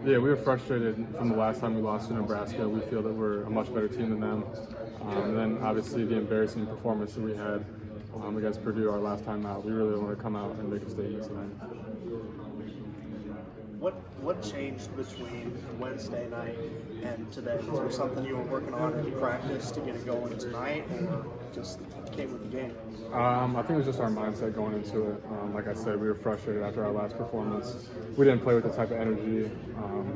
Yeah, we were frustrated from the last time we lost to Nebraska. We feel that we're a much better team than them. And then obviously the embarrassing performance that we had against Purdue our last time out. We really want to come out and make a statement tonight. What changed between Wednesday night and today? Was there something you were working on in practice to get it going tonight, or just came with the game? I think it was just our mindset going into it. Like I said, we were frustrated after our last performance. We didn't play with the type of energy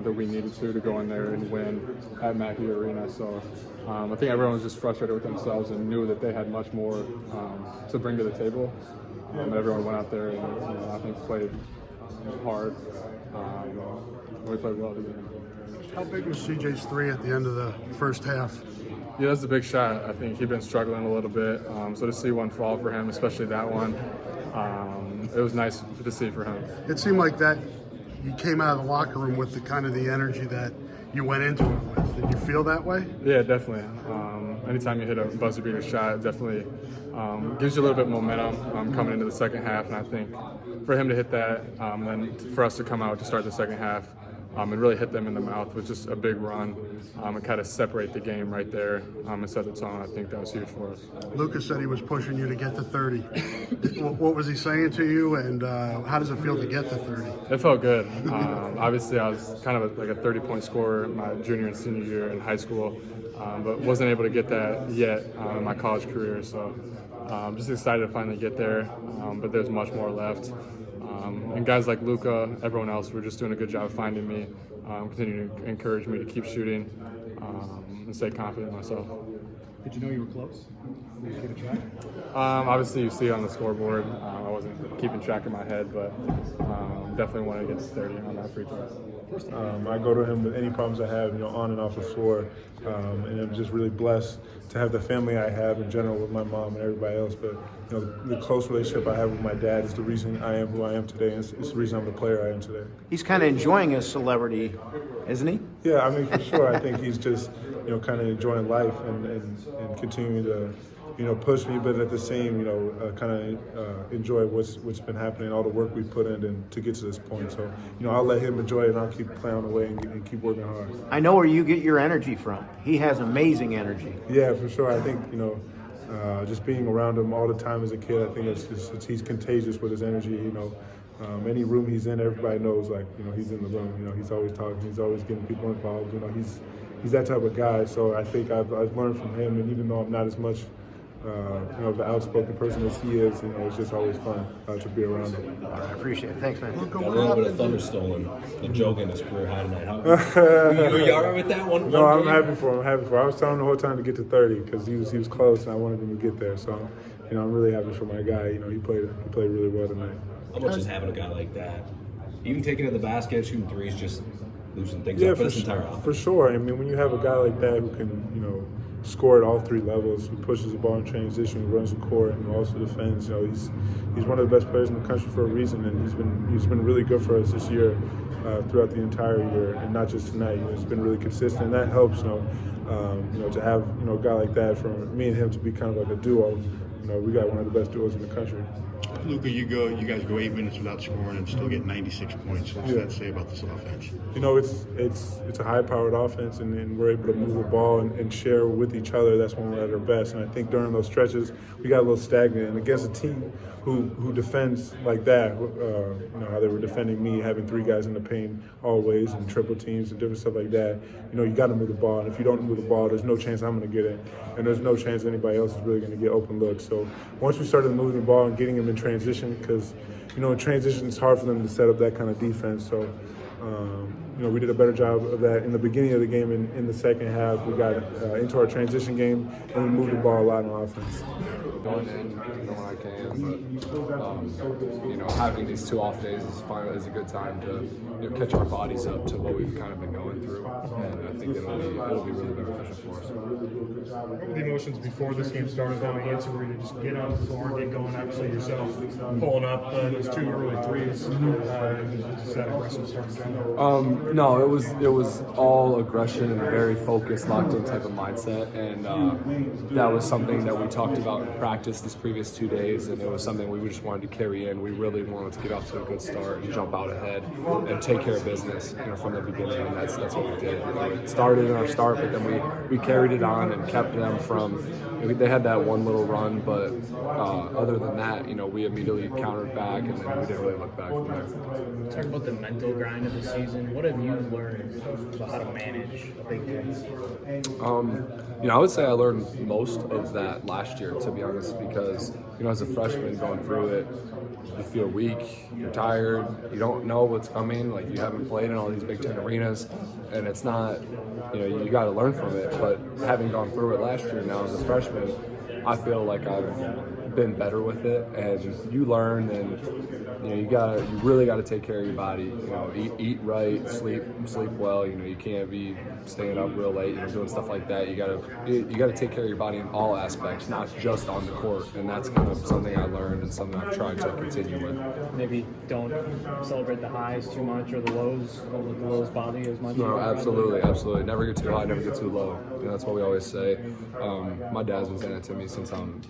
that we needed to go in there and win at Mackey Arena. So I think everyone was just frustrated with themselves and knew that they had much more to bring to the table. Everyone went out there and I think played hard. We played well together. How big was CJ's three at the end of the first half? Yeah, that's a big shot. I think he'd been struggling a little bit. So to see one fall for him, especially that one, it was nice to see for him. It seemed like that you came out of the locker room with the kind of the energy that you went into it with. Did you feel that way? Yeah, definitely. Anytime you hit a buzzer beater shot, it definitely gives you a little bit of momentum coming into the second half. And I think for him to hit that, and then for us to come out to start the second half and really hit them in the mouth with just a big run and kind of separate the game right there and set the tone, I think that was huge for us. Luka said he was pushing you to get to 30. What was he saying to you, and how does it feel to get to 30? It felt good. Obviously, I was kind of like a 30-point scorer my junior and senior year in high school, but wasn't able to get that yet in my college career. So I'm just excited to finally get there, but there's much more left. And guys like Luka, everyone else, were just doing a good job finding me, continuing to encourage me to keep shooting and stay confident in myself. Did you know you were close? Did you keep track? Obviously, you see it on the scoreboard. I wasn't keeping track in my head, but definitely wanted to get to 30 on that free throw. I go to him with any problems I have, on and off the floor, and I'm just really blessed to have the family I have in general with my mom and everybody else. But the close relationship I have with my dad is the reason I am who I am today, and it's the reason I'm the player I am today. He's kind of enjoying his celebrity, isn't he? Yeah, I mean, for sure. I think he's just kind of enjoying life and continuing to push me, but at the same, kind of enjoy what's been happening, all the work we've put in and to get to this point. So, I'll let him enjoy it, and I'll keep plowing away and keep working hard. I know where you get your energy from. He has amazing energy. Yeah, for sure. I think, just being around him all the time as a kid, I think he's contagious with his energy, any room he's in, everybody knows, he's in the room. He's always talking, he's always getting people involved. He's that type of guy. So I think I've learned from him, and even though I'm not as much the outspoken person as he is, it's just always fun to be around him. I appreciate it. Thanks, man. Got a little bit of thunder stolen. The joke in his career high tonight. Were you all right with that one? No, I'm happy for him. I was telling him the whole time to get to 30 because he was close, and I wanted him to get there. So, I'm really happy for my guy. He played really well tonight. How much is having a guy like that? Even taking to the basket, shooting threes, just loosening things Yeah, up for this entire offense. For sure. I mean, when you have a guy like that who can, score at all three levels, who pushes the ball in transition, who runs the court, and also defends. He's one of the best players in the country for a reason, and he's been really good for us this year, throughout the entire year, and not just tonight. He's been really consistent, and that helps. To have a guy like that, for me and him to be kind of like a duo. We got one of the best duos in the country. Luka, you guys go 8 minutes without scoring and still get 96 points. What's that say about this offense? It's a high-powered offense, and we're able to move the ball and share with each other. That's when we're at our best. And I think during those stretches, we got a little stagnant. And against a team who defends like that, how they were defending me, having 3 guys in the paint always, and triple teams and different stuff like that, you got to move the ball. And if you don't move the ball, there's no chance I'm going to get it, and there's no chance anybody else is really going to get open looks. So once we started moving the ball and getting them in transition, because in transition it's hard for them to set up that kind of defense. So we did a better job of that in the beginning of the game. In the second half, we got into our transition game, and we moved the ball a lot on offense. Going in when I can, but having these 2 off days is a good time to catch our bodies up to what we've kind of been going through, and I think it'll be really beneficial for us. What were the emotions before this game started? How answer were you just get on the floor and get going? Obviously yourself pulling up those 2 early threes. Just that aggressive start. No, it was all aggression and a very focused, locked-in type of mindset, and that was something that we talked about in practice these previous 2 days, and it was something we just wanted to carry in. We really wanted to get off to a good start and jump out ahead and take care of business, from the beginning, and that's what we did. It started in our start, but then we carried it on and kept them from. They had that one little run, but other than that, we immediately countered back, and then we didn't really look back from there. Talk about the mental grind of the season. What have you learned about how to manage a big game? I would say I learned most of that last year, to be honest, because, as a freshman going through it, you feel weak, you're tired, you don't know what's coming, like you haven't played in all these Big Ten arenas, and it's not, you got to learn from it. But having gone through it last year now as a freshman, I feel like I've been better with it, and you learn, and you really got to take care of your body. Eat right, sleep well. You can't be staying up real late, doing stuff like that. You gotta take care of your body in all aspects, not just on the court. And that's kind of something I learned and something I've tried to continue with. Maybe don't celebrate the highs too much, or the lows. Don't let the lows bother you as much. No, absolutely. Never get too high, never get too low. That's what we always say. My dad's been saying that to me since I'm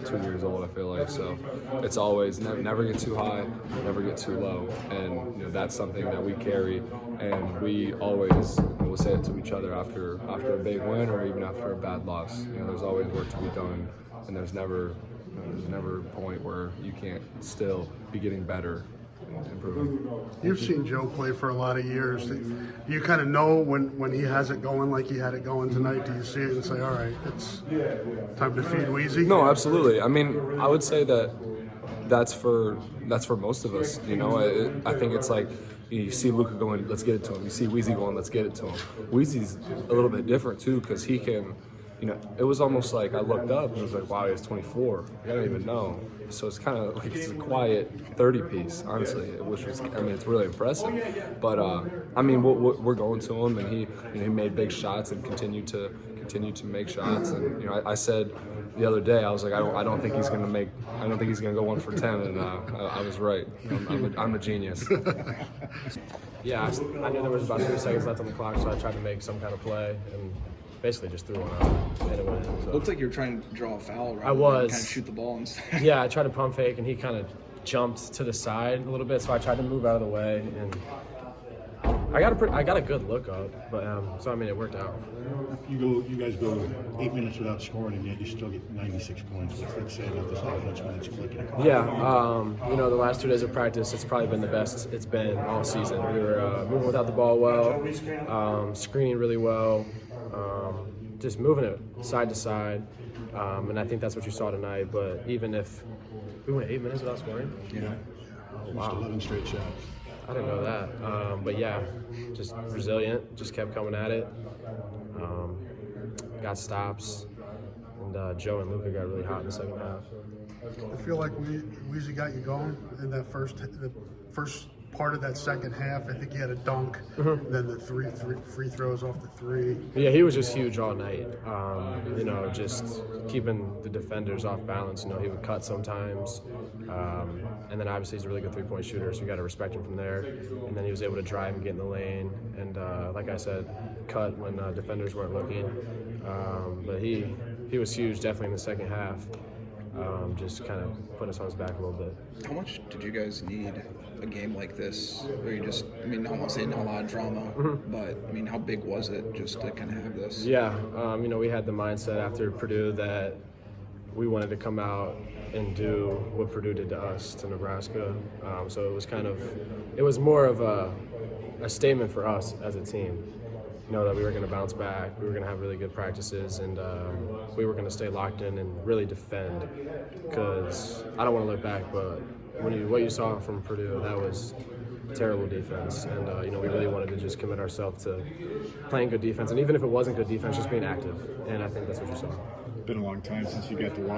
2 years old. I feel like so. It's always never get too high, never get too low, and that's something that we carry, and we always will say it to each other after a big win or even after a bad loss. There's always work to be done, and there's never a point where you can't still be getting better and improving. You've seen Joe play for a lot of years. Do you kind of know when he has it going like he had it going tonight? Do you see it and say, all right, it's time to feed Weezy? No, absolutely. I mean, I would say that's for most of us. I think it's like you see Luka going, let's get it to him. You see Weezy going, let's get it to him. Weezy's a little bit different too, because he can. It was almost like I looked up and it was like, wow, he's 24. I don't even know. So it's kind of like it's a quiet 30 piece, honestly, which was, it's really impressive. But we're going to him, and he made big shots and continued to make shots. And I said the other day, I was like, I don't think he's gonna go 1 for 10, and I was right. I'm a genius. Yeah, I knew there was about 3 seconds left on the clock, so I tried to make some kind of play and basically just threw one out and it went in. So. Looked like you were trying to draw a foul, right? I was. Kind of shoot the ball instead. Yeah, I tried to pump fake, and he kind of jumped to the side a little bit, so I tried to move out of the way, and I got a good look up, but it worked out. You guys go 8 minutes without scoring, and yet you still get 96 points. What's that say about this offense when it's clicking? Yeah, the last 2 days of practice, it's probably been the best it's been all season. We were moving without the ball well, screening really well, just moving it side to side, and I think that's what you saw tonight. But even if we went 8 minutes without scoring, Yeah. Oh, wow. 11 straight shots. I didn't know that. But yeah, just resilient, just kept coming at it. Got stops, and Joe and Luka got really hot in the second half. I feel like Weezy got you going in that first part of that second half. I think he had a dunk, then the three free throws off the three. Yeah, he was just huge all night. Just keeping the defenders off balance. He would cut sometimes, and then obviously he's a really good three-point shooter, so you got to respect him from there. And then he was able to drive and get in the lane, and like I said, cut when defenders weren't looking. But he was huge, definitely in the second half. Just kind of put us on his back a little bit. How much did you guys need a game like this where you just, I don't want to say not a lot of drama, but how big was it just to kind of have this? Yeah, we had the mindset after Purdue that we wanted to come out and do what Purdue did to us, to Nebraska. So it was more of a statement for us as a team. That we were going to bounce back, we were going to have really good practices, and we were going to stay locked in and really defend. Because I don't want to look back, but what you saw from Purdue, that was terrible defense. And we really wanted to just commit ourselves to playing good defense, and even if it wasn't good defense, just being active. And I think that's what you saw. It's been a long time since you got to watch